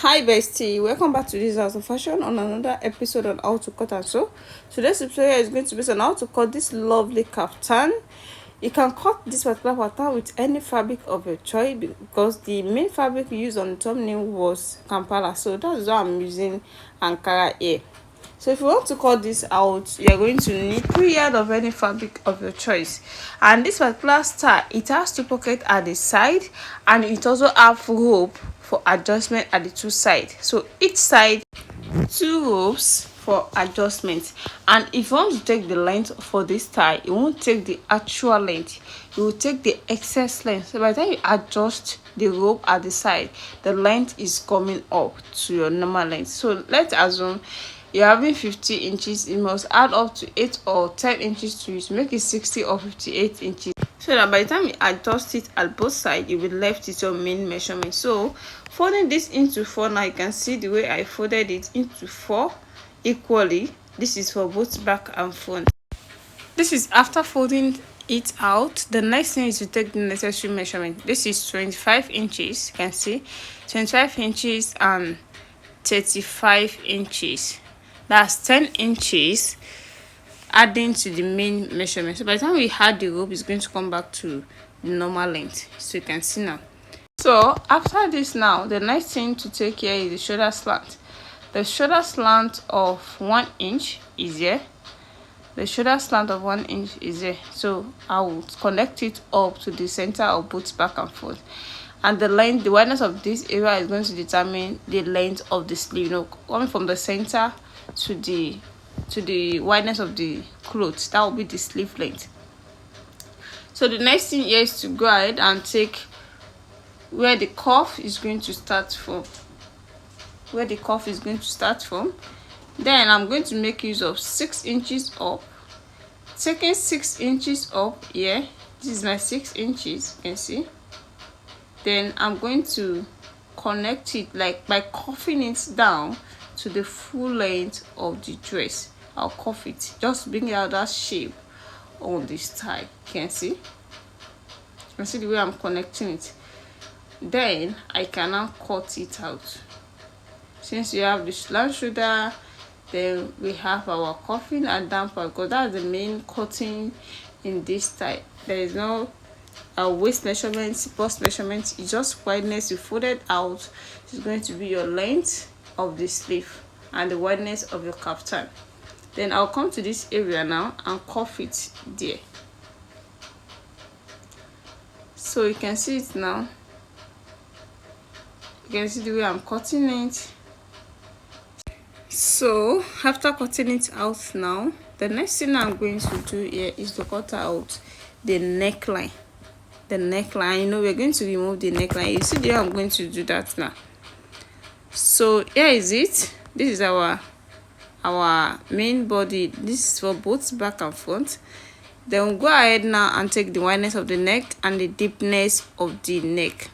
Hi bestie, welcome back to this house of fashion on another episode on how to cut and sew. Today's episode here is going to be on how to cut this lovely kaftan. You can cut this particular pattern with any fabric of your choice because the main fabric used on the thumbnail was Kampala, so that's why I'm using Ankara here. So if you want to cut this out, you're going to need 3 yards of any fabric of your choice. And this particular style, it has 2 pockets at the side and it also have rope for adjustment at the 2 sides. So each side 2 ropes for adjustment. And if you want to take the length for this style, you won't take the actual length, you will take the excess length. So by the time you adjust the rope at the side, the length is coming up to your normal length. So let's assume you're having 50 inches, you must add up to 8 or 10 inches to it to make it 60 or 58 inches, so that by the time you adjust it at both sides, you will left it your main measurement. So folding this into 4, now you can see the way I folded it into 4 equally. This is for both back and front. This is after folding it out. The next thing is to take the necessary measurement. This is 25 inches, you can see 25 inches and 35 inches. That's 10 inches adding to the main measurement. So by the time we add the rope, it's going to come back to the normal length. So you can see now. So after this now, the next thing to take here is the shoulder slant. The shoulder slant of 1 inch is here. The shoulder slant of 1 inch is here. So I will connect it up to the center of both back and front. And the length, the wideness of this area is going to determine the length of the sleeve. You know, coming from the center to the wideness of the clothes, that will be the sleeve length. So the next thing here is to go ahead and take where the cuff is going to start from. Then I'm going to make use of 6 inches up. Taking 6 inches up here, this is my 6 inches, you can see. Then I'm going to connect it like by cuffing it down to the full length of the dress. I'll cuff it, just bring out that shape on this tie. You can see the way I'm connecting it. Then I can now cut it out. Since you have the slant shoulder, then we have our cuffing and damper, because that's the main cutting in this tie. There is no waist measurement, bust measurement, it's just wideness. You folded out, it's going to be your length of the sleeve and the wideness of your kaftan. Then I'll come to this area now and cuff it there. So you can see it now. You can see the way I'm cutting it. So after cutting it out now, the next thing I'm going to do here is to cut out the neckline. You know, we're going to remove the neckline. You see the way I'm going to do that now. So here is it. This is our main body. This is for both back and front. Then we'll go ahead now and take the wideness of the neck and the deepness of the neck.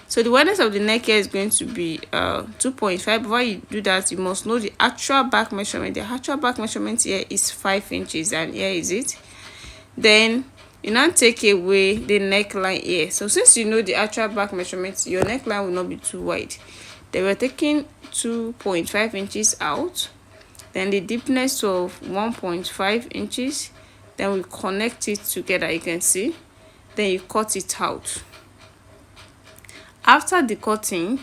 So the wideness of the neck here is going to be 2.5. Before you do that, you must know the actual back measurement. The actual back measurement here is 5 inches, and here is it. Then you now take away the neckline here. So since you know the actual back measurement, your neckline will not be too wide. Then we're taking 2.5 inches out. Then the deepness of 1.5 inches. Then we connect it together, you can see. Then you cut it out. After the cutting,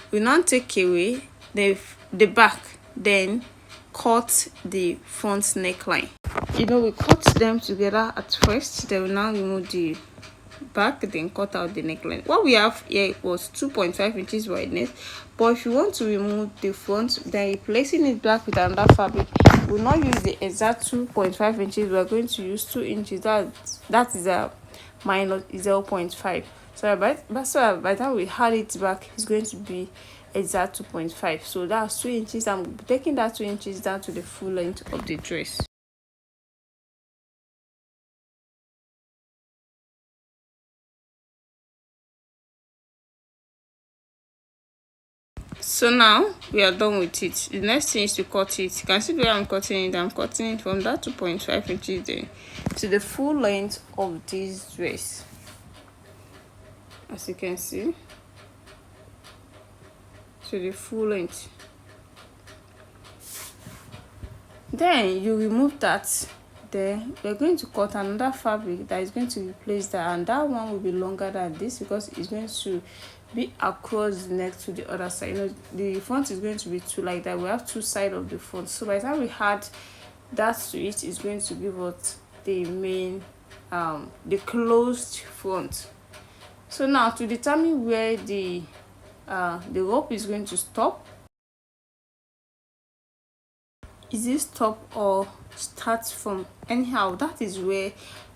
we now take away the back, then cut the front neckline. You know, we cut them together at first, then we now remove the back, then cut out the neckline. What we have here was 2.5 inches wideness, but if you want to remove the front, then replacing it back with another fabric, we'll not use the exact 2.5 inches, we're going to use 2 inches. That is a minus 0.5. So by the time we add it back, it's going to be exact 2.5. So that's 2 inches. I'm taking that 2 inches down to the full length of the dress. So now we are done with it. The next thing is to cut it. You can see the way I'm cutting it. I'm cutting it from that 2.5 inches then to the full length of this dress. As you can see. to the full length. Then you remove that. Then we're going to cut another fabric that is going to replace that, and that one will be longer than this because it's going to be across the neck to the other side. You know, the front is going to be two like that. We have two sides of the front, so by the time we add that to it, is going to give us the main the closed front. So now to determine where the rope is going to stop, is it stop or start from anyhow, that is where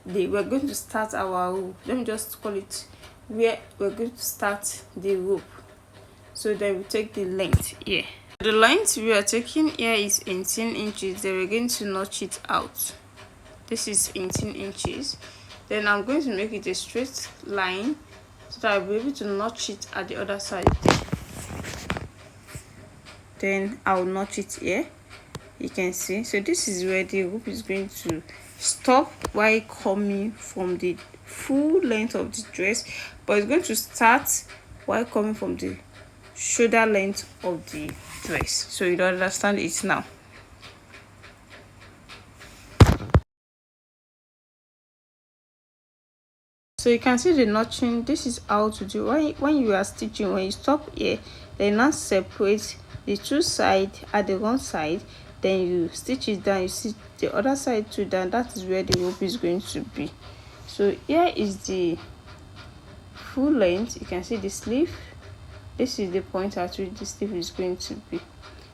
we're going to start our rope. Let me just call it where we're going to start the rope. So then we take the length here. The length we are taking here is 18 inches. Then we're going to notch it out. This is 18 inches. Then I'm going to make it a straight line so that I'll be able to notch it at the other side. Then I'll notch it here. You can see. So this is where the rope is going to stop while coming from the full length of the dress, but it's going to start while coming from the shoulder length of the dress. So you don't understand it now. So you can see the notching. This is how to do when you are stitching. When you stop here, then now separate the two sides at the one side, then you stitch it down. You stitch the other side too down. That is where the rope is going to be. So here is the full length. You can see the sleeve. This is the point at which the sleeve is going to be.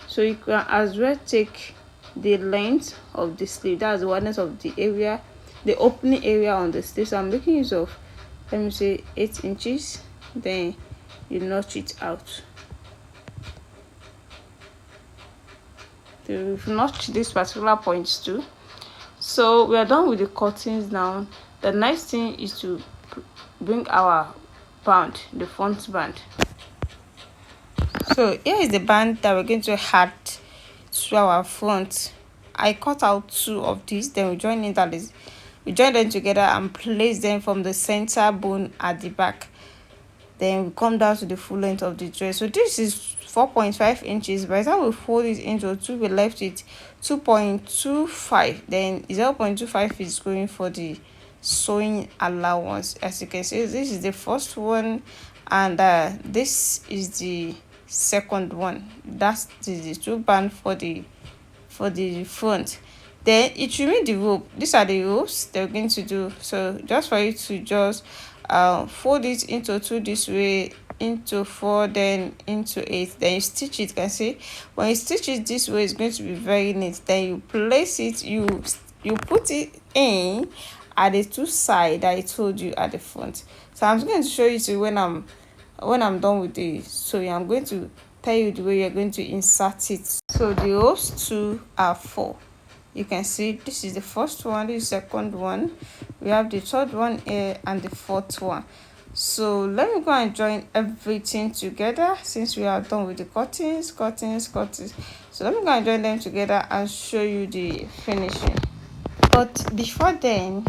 So you can as well take the length of the sleeve. That's the width of the area, the opening area on the sleeve. So I'm making use of, let me say, 8 inches. Then you notch it out. So we've notched this particular point too. So we are done with the cuttings now. The next thing is to bring our band, the front band. So here is the band that we're going to add to our front. I cut out 2 of these, then we join them together and place them from the center bone at the back. Then we come down to the full length of the dress. So this is 4.5 inches. By the time we fold it into 2, we left it 2.25. Then 0.25 is going for the sewing allowance. As you can see, this is the first one, and this is the second one. That's the 2 band for the front. Then it remains the rope. These are the ropes they're going to do. So just for you to just fold it into 2 this way, into 4, then into 8, then you stitch it. You can see when you stitch it this way, it's going to be very neat. Then you place it, you put it in at the 2 sides that I told you at the front. So I'm going to show you to when I'm done with the sewing. I'm going to tell you the way you're going to insert it. So the ropes 2 are 4. You can see this is the first one, this is the second one, we have the third one here, and the fourth one. So let me go and join everything together since we are done with the cuttings. So let me go and join them together and show you the finishing. But before then,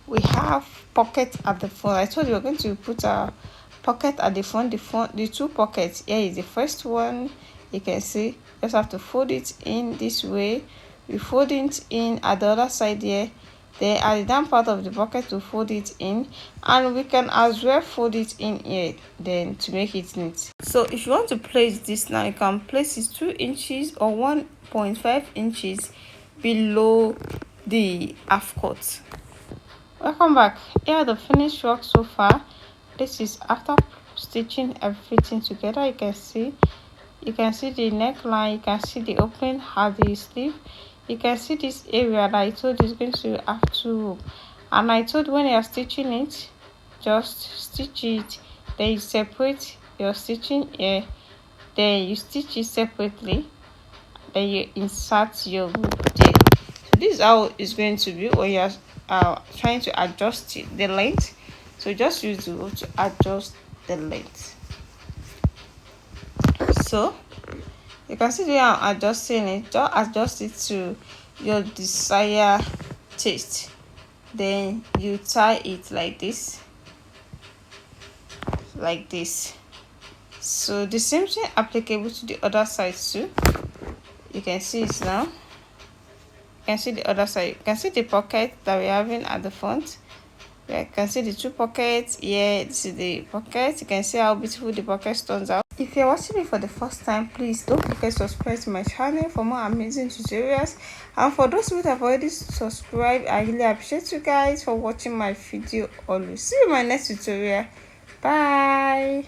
we have pocket at the front. I told you we're going to put a pocket at the front. The 2 pockets. Here is the first one. You can see, just have to fold it in this way. We fold it in at the other side here. Then at the down part of the pocket to fold it in, and we can as well fold it in here then to make it neat. So if you want to place this now, you can place it 2 inches or 1.5 inches below the half cut. Welcome back. Here are the finished work so far. This is after stitching everything together. You can see the neckline, you can see the opening at the sleeve. You can see this area that I told you is going to have 2 ropes, and I told when you are stitching it, just stitch it, then you separate your stitching here, then you stitch it separately, then you insert your rope there. So this is how it's going to be when you are trying to adjust the length. So just use the rope to adjust the length. So you can see the way I'm adjusting it. Just adjust it to your desired taste. Then you tie it like this. So the same thing applicable to the other side too. You can see it now. You can see the other side. You can see the pocket that we're having at the front. Yeah, you can see the two pockets. Yeah, this is the pocket. You can see how beautiful the pocket turns out. If you're watching me for the first time, please don't forget to subscribe to my channel for more amazing tutorials. And for those who have already subscribed, I really appreciate you guys for watching my video always. See you in my next tutorial. Bye.